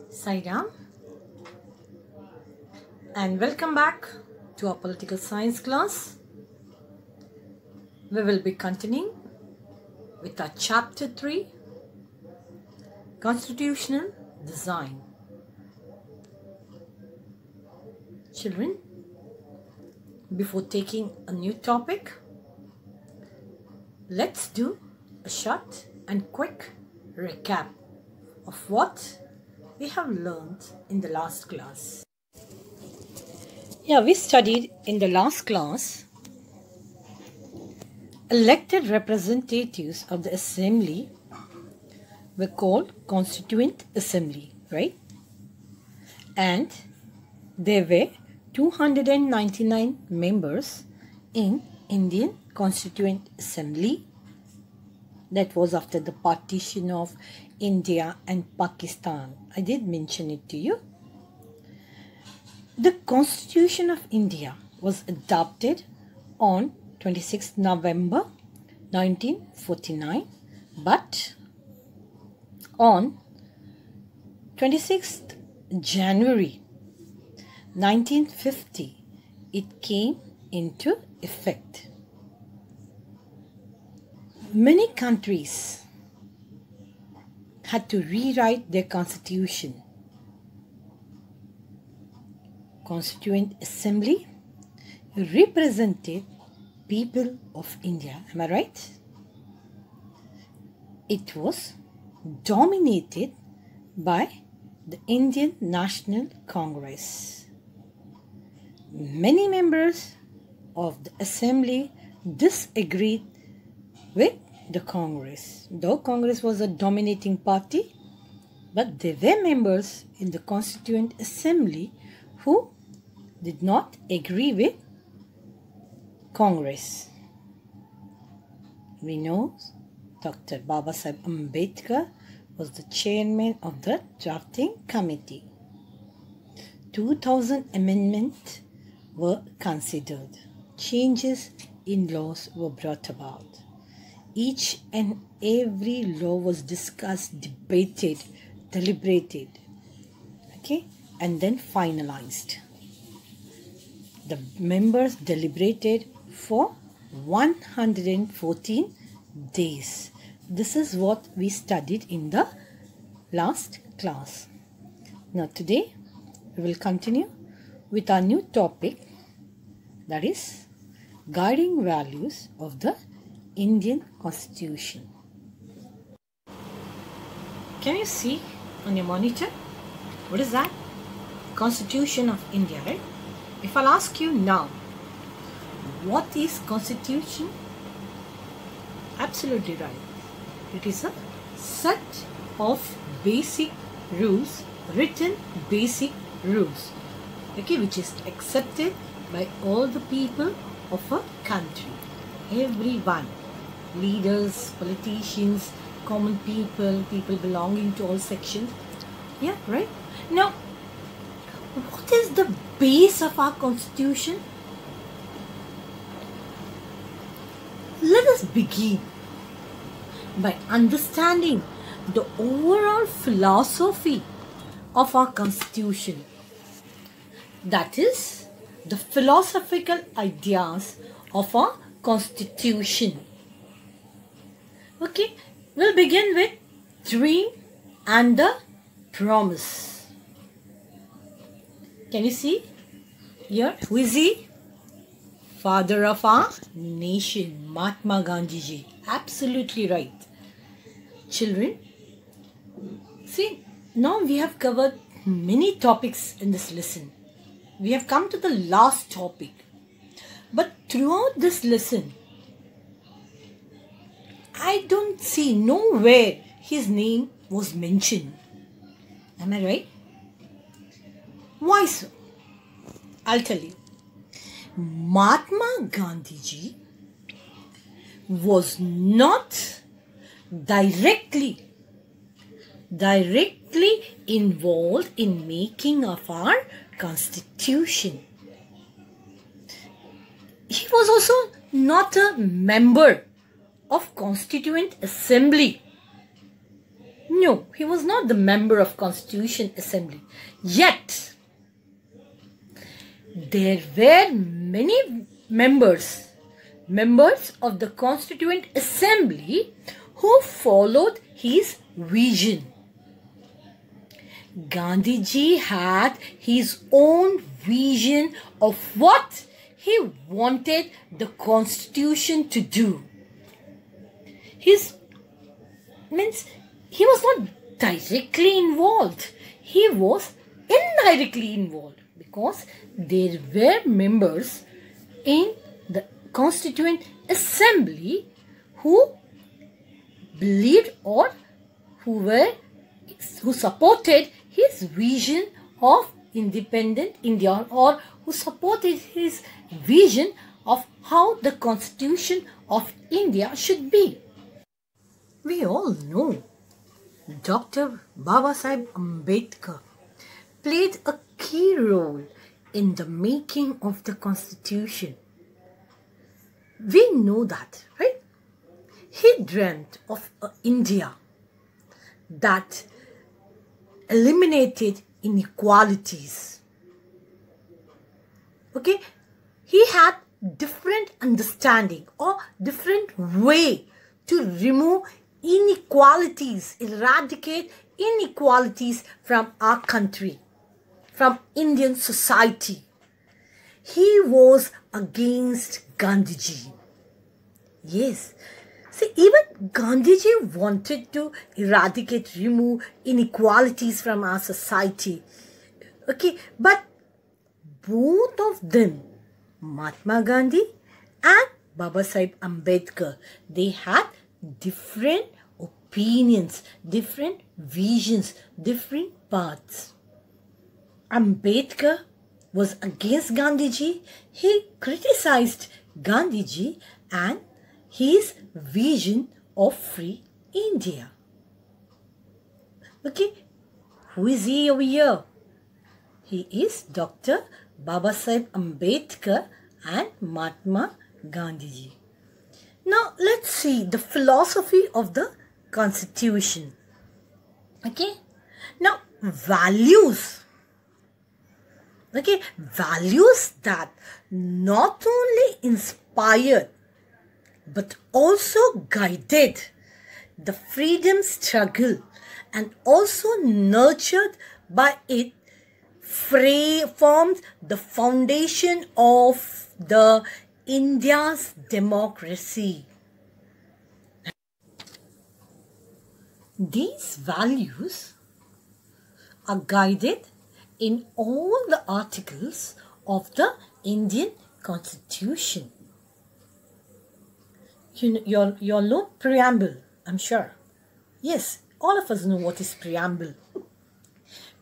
Sairam, and welcome back to our political science class. We will be continuing with our chapter 3, Constitutional Design. Children, before taking a new topic, let's do a short and quick recap of what we have learned in the last class. We studied in the last class elected representatives of the assembly were called Constituent Assembly, right? And there were 299 members in Indian Constituent Assembly. That was after the partition of India and Pakistan. I did mention it to you. The Constitution of India was adopted on 26 November 1949, but on 26th January 1950, it came into effect. Many countries had to rewrite their constitution. Constituent Assembly represented people of India. Am I right? It was dominated by the Indian National Congress. Many members of the Assembly disagreed with the Congress. Though Congress was a dominating party, but there were members in the Constituent Assembly who did not agree with Congress. We know Dr. BR Ambedkar was the chairman of the drafting committee. 2000 amendments were considered. Changes in laws were brought about. Each and every law was discussed, debated, deliberated, and then finalized. The members deliberated for 114 days. This is what we studied in the last class. Now today we will continue with our new topic, that is guiding values of the Indian Constitution. Can you see on your monitor? What is that? Constitution of India, right? If I'll ask you now, what is Constitution? Absolutely right. It is a set of basic rules, written basic rules, which is accepted by all the people of a country. Everyone, leaders, politicians, common people, people belonging to all sections. Yeah, right? Now, what is the base of our Constitution? Let us begin by understanding the overall philosophy of our Constitution. That is, the philosophical ideas of our Constitution. We'll begin with dream and the promise. Can you see here? Who is he? Father of our nation, Mahatma Gandhi ji. Absolutely right. Children, see, now we have covered many topics in this lesson. We have come to the last topic. But throughout this lesson, I don't see nowhere his name was mentioned. Am I right? Why so? I'll tell you. Mahatma Gandhi ji was not directly involved in making of our Constitution. He was also not a member of Constituent Assembly. No, he was not the member of Constitution Assembly. Yet, there were many members of the Constituent Assembly who followed his vision. Gandhiji had his own vision of what he wanted the Constitution to do. He was not directly involved. He was indirectly involved because there were members in the Constituent Assembly who believed or who supported his vision of independent India, or who supported his vision of how the Constitution of India should be. We all know Dr. Babasaheb Ambedkar played a key role in the making of the Constitution. We know that, right? He dreamt of an India that eliminated inequalities. Okay? He had different understanding or different way to remove inequalities, eradicate inequalities from our country, from Indian society. He was against Gandhiji. Yes. See, even Gandhiji wanted to eradicate, remove inequalities from our society. Okay, but both of them, Mahatma Gandhi and Babasaheb Ambedkar, they had different opinions, different visions, different paths. Ambedkar was against Gandhiji. He criticized Gandhiji and his vision of free India. Okay, who is he over here? He is Dr. Babasaheb Ambedkar and Mahatma Gandhiji. Now, let's see the philosophy of the Constitution. Okay, now values. Okay, values that not only inspired but also guided the freedom struggle and also nurtured by it formed the foundation of the India's democracy. These values are guided in all the articles of the Indian Constitution. You all know Preamble, I'm sure. Yes, all of us know what is Preamble.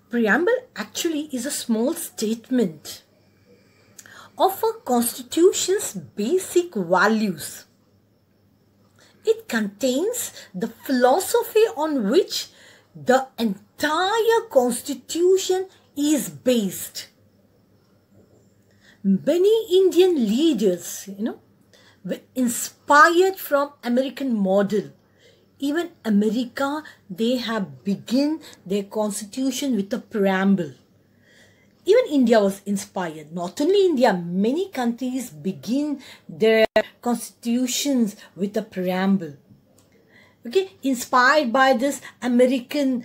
Preamble actually is a small statement of a constitution's basic values. It contains the philosophy on which the entire constitution is based. Many Indian leaders, were inspired from American model. Even America, they have begun their constitution with a preamble. Even India was inspired. Not only India, many countries begin their constitutions with a preamble. Okay, inspired by this America,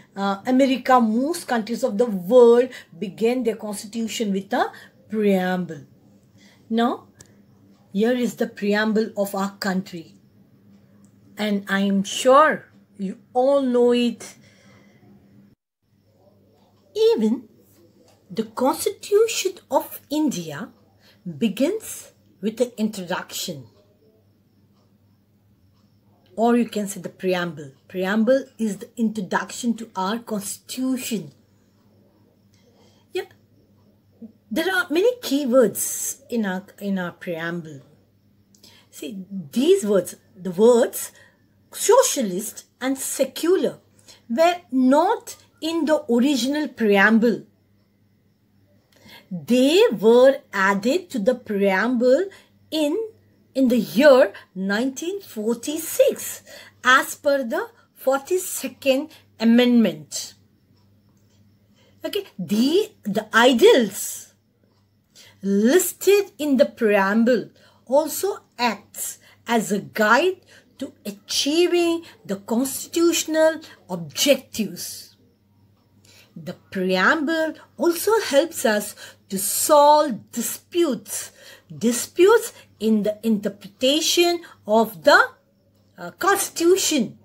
most countries of the world began their constitution with a preamble. Now, here is the preamble of our country. And I am sure you all know it. Even the Constitution of India begins with the introduction. Or you can say the preamble. Preamble is the introduction to our constitution. Yeah, there are many keywords in our preamble. See, these words, the words socialist and secular, were not in the original preamble. They were added to the preamble in the year 1946 as per the 42nd amendment. Okay, the ideals listed in the preamble also acts as a guide to achieving the constitutional objectives. The preamble also helps us to solve disputes in the interpretation of the Constitution.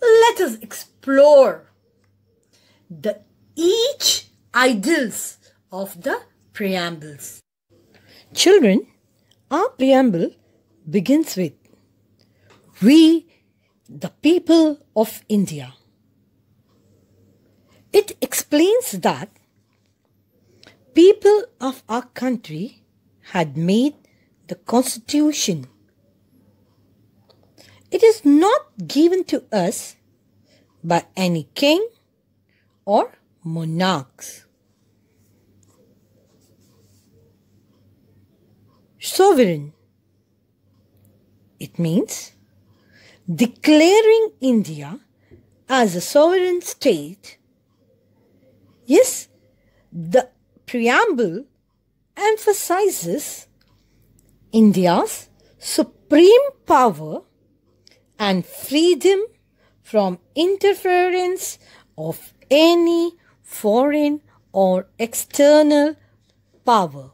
Let us explore each ideals of the preambles. Children, our preamble begins with "We, the people of India." It explains that people of our country had made the Constitution. It is not given to us by any king or monarchs. Sovereign. It means declaring India as a sovereign state. Yes, the preamble emphasizes India's supreme power and freedom from interference of any foreign or external power.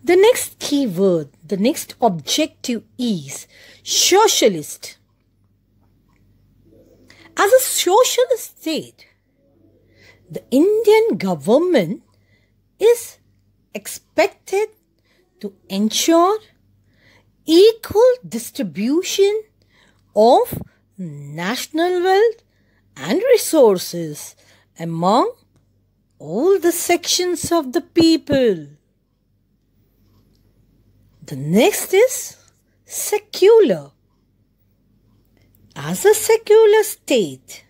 The next key word, the next objective is socialist. As a socialist state, the Indian government is expected to ensure equal distribution of national wealth and resources among all the sections of the people. The next is secular. As a secular state,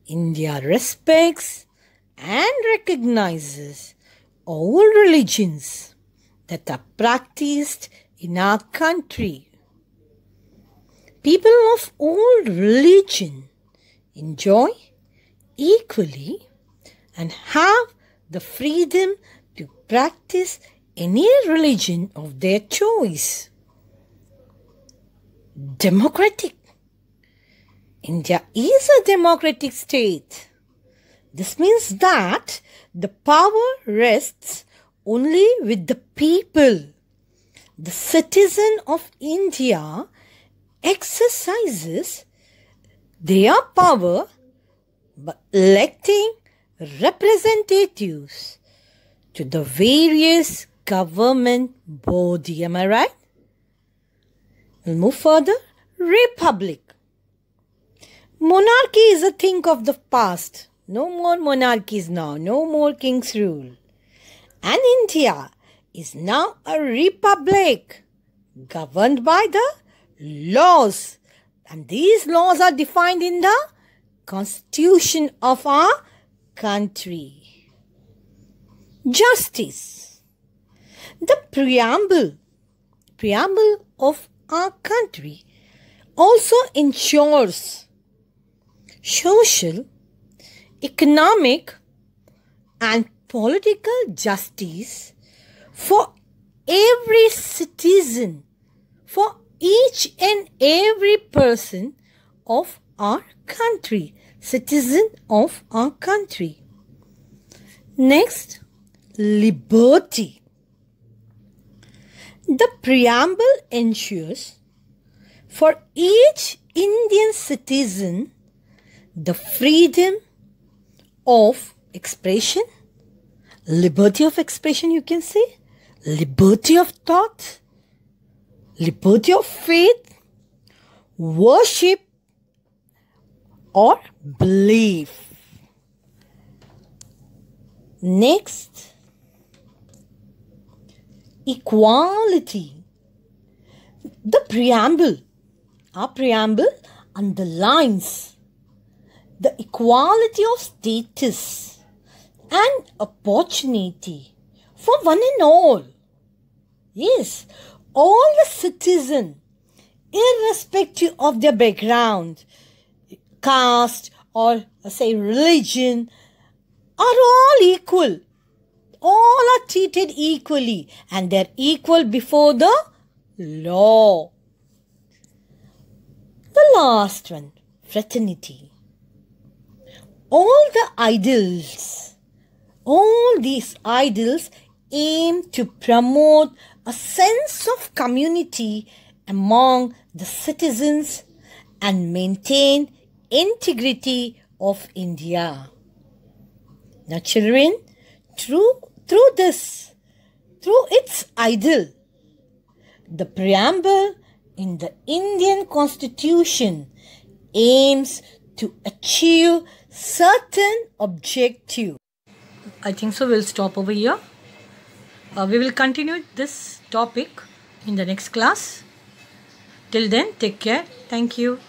India respects and recognizes all religions that are practiced in our country. People of all religion enjoy equally and have the freedom to practice any religion of their choice. Democratic. India is a democratic state. This means that the power rests only with the people. The citizen of India exercises their power by electing representatives to the various government body. Am I right? We'll move further. Republic. Monarchy is a thing of the past. No more monarchies now. No more kings rule. And India is now a republic governed by the laws. And these laws are defined in the Constitution of our country. Justice. The preamble of our country also ensures social, economic and political justice for every citizen, for each and every person of our country, citizen of our country. Next, liberty. The preamble ensures for each Indian citizen the freedom of expression, liberty of expression you can say, liberty of thought, liberty of faith, worship or belief. Next, equality. Our preamble underlines the equality of status and opportunity for one and all. Yes, all the citizens, irrespective of their background, caste or say religion are all equal. All are treated equally and they're equal before the law. The last one, fraternity. All these ideals aim to promote a sense of community among the citizens and maintain integrity of India. Now children, through its ideal, the preamble in the Indian Constitution aims to achieve certain objective. I think so. We'll stop over here. We will continue this topic in the next class. Till then, take care. Thank you.